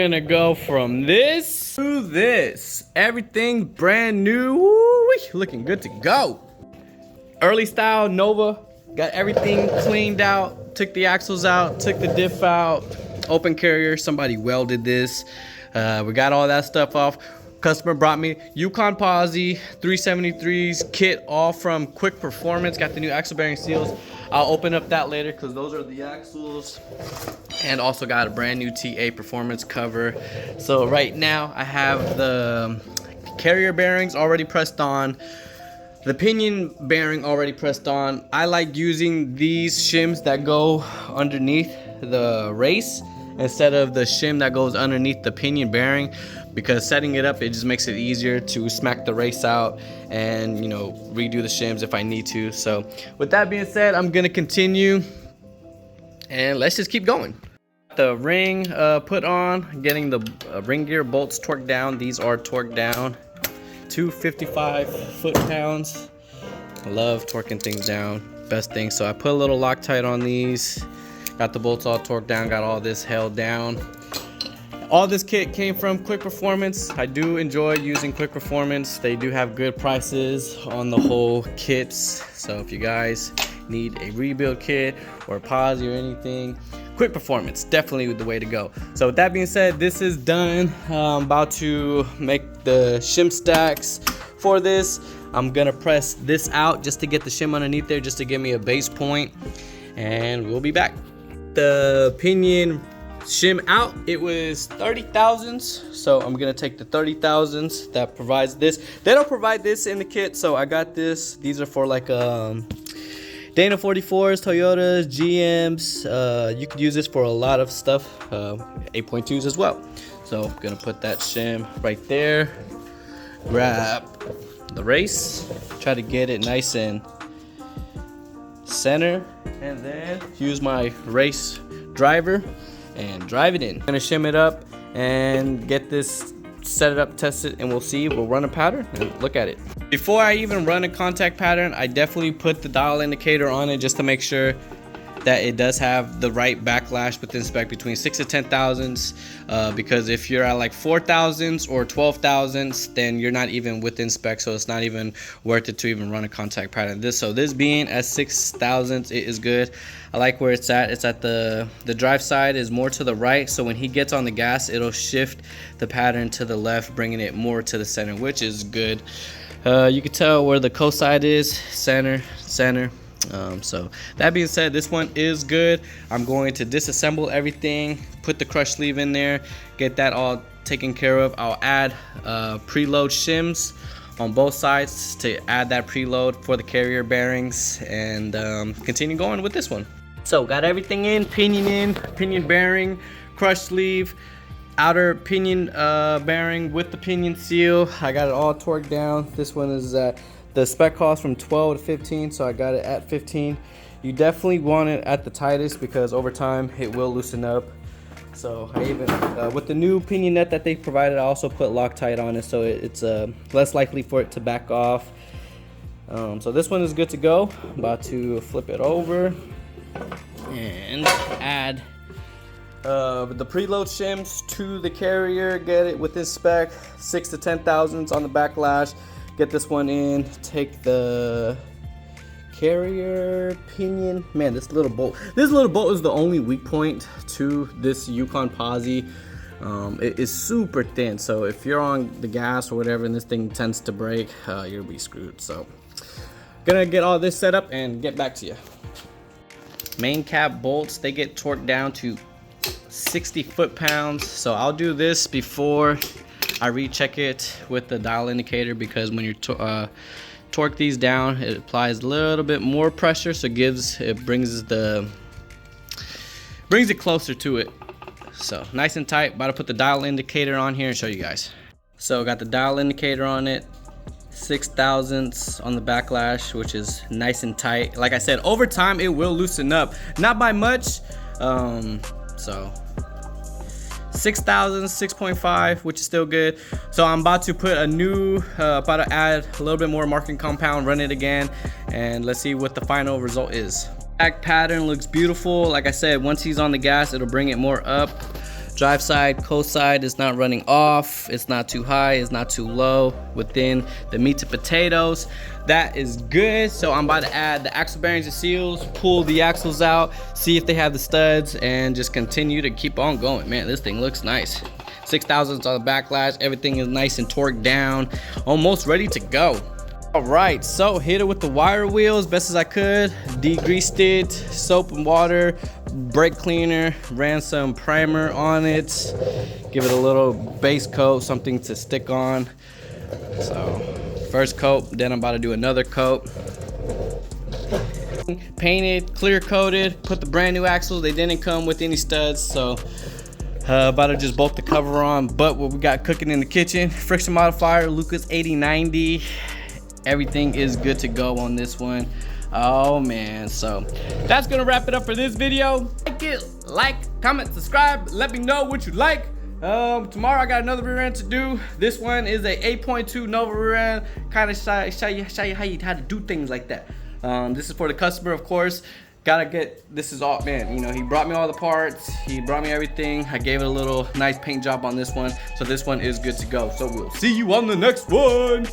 Gonna go from this to this. Everything brand new. Woo-wee, looking good to go. Early style Nova. Got everything cleaned out. Took the axles out. Took the diff out. Open carrier. Somebody welded this. We got all that stuff off. Customer brought me Yukon POSI 373s kit, all from Quick Performance. Got the new axle bearing seals. I'll open up that later because those are the axles. And also got a brand new TA performance cover. So right now I have the carrier bearings already pressed on. The pinion bearing already pressed on. I like using these shims that go underneath the race instead of the shim that goes underneath the pinion bearing, because setting it up, it just makes it easier to smack the race out and, you know, redo the shims if I need to. So with that being said, I'm gonna continue and let's just keep going. The ring put on, getting the ring gear bolts torqued down. These are torqued down to 55 foot-pounds. I love torquing things down, best thing. So I put a little Loctite on these, got the bolts all torqued down, got all this held down. All this kit came from Quick Performance. I do enjoy using Quick Performance. They do have good prices on the whole kits. So if you guys need a rebuild kit or a POSI or anything, Quick Performance, definitely the way to go. So with that being said, this is done. I'm about to make the shim stacks for this. I'm gonna press this out just to get the shim underneath there, just to give me a base point, and we'll be back. The pinion shim out, it was 30 thousandths, so I'm gonna take the 30 thousandths that provides this. They don't provide this in the kit, so I got this. These are for like Dana 44s, Toyotas, GMs. You could use this for a lot of stuff, 8.2s as well. So I'm gonna put that shim right there, grab the race, try to get it nice and center, and then use my race driver and drive it in. I'm gonna shim it up and get this, set it up, test it, and we'll see. We'll run a pattern and look at it. Before I even run a contact pattern, I definitely put the dial indicator on it just to make sure that it does have the right backlash within spec between 6 to 10 thousandths, because if you're at like 4 thousandths or 12 thousandths, then you're not even within spec, so it's not even worth it to even run a contact pattern. This being at 6 thousandths, it is good. I like where it's at. It's at the drive side is more to the right, so when he gets on the gas, it'll shift the pattern to the left, bringing it more to the center, which is good. You can tell where the co-side is, center. So that being said, this one is good. I'm going to disassemble everything, put the crush sleeve in there, get that all taken care of. I'll add preload shims on both sides to add that preload for the carrier bearings, and continue going with this one. So got everything in, pinion bearing, crush sleeve, outer pinion bearing with the pinion seal. I got it all torqued down. This one is the spec cost from 12 to 15, so I got it at 15. You definitely want it at the tightest because over time it will loosen up. So I even, with the new pinion net that they provided, I also put Loctite on it, so it's less likely for it to back off. So this one is good to go. I'm about to flip it over and add the preload shims to the carrier, get it within spec, 6 to 10 thousandths on the backlash. Get this one in, take the carrier pinion. Man, this little bolt is the only weak point to this Yukon POSI. It is super thin, so if you're on the gas or whatever and this thing tends to break, you'll be screwed. So gonna get all this set up and get back to you. Main cap bolts, they get torqued down to 60 foot-pounds, so I'll do this before I recheck it with the dial indicator, because when you torque these down, it applies a little bit more pressure, so it brings it closer to it. So nice and tight. About to put the dial indicator on here and show you guys. So got the dial indicator on it, 6 thousandths on the backlash, which is nice and tight. Like I said, over time it will loosen up, not by much. So 6 thousandths, 6.5, which is still good. So I'm about to put a new, about to add a little bit more marking compound, run it again, and let's see what the final result is. Back pattern looks beautiful. Like I said, once he's on the gas, it'll bring it more up. Drive side, coast side is not running off. It's not too high, it's not too low. Within the meat to potatoes, that is good. So I'm about to add the axle bearings and seals, pull the axles out, see if they have the studs, and just continue to keep on going. Man, this thing looks nice. 6,000s on the backlash, everything is nice and torqued down, almost ready to go. All right, so hit it with the wire wheels best as I could, degreased it, soap and water, brake cleaner, ran some primer on it, give it a little base coat, something to stick on. So first coat, then I'm about to do another coat. Painted, clear coated, put the brand new axles. They didn't come with any studs, so about to just bolt the cover on. But what we got cooking in the kitchen, friction modifier, Lucas 8090. Everything is good to go on this one. Oh man, so that's gonna wrap it up for this video. Like, comment, subscribe, let me know what you like. Tomorrow I got another rear end to do. This one is a 8.2 Nova rear end, kind of show you how to do things like that. This is for the customer, of course. Gotta get, this is all, man, you know, he brought me all the parts, he brought me everything. I gave it a little nice paint job on this one, so this one is good to go. So we'll see you on the next one.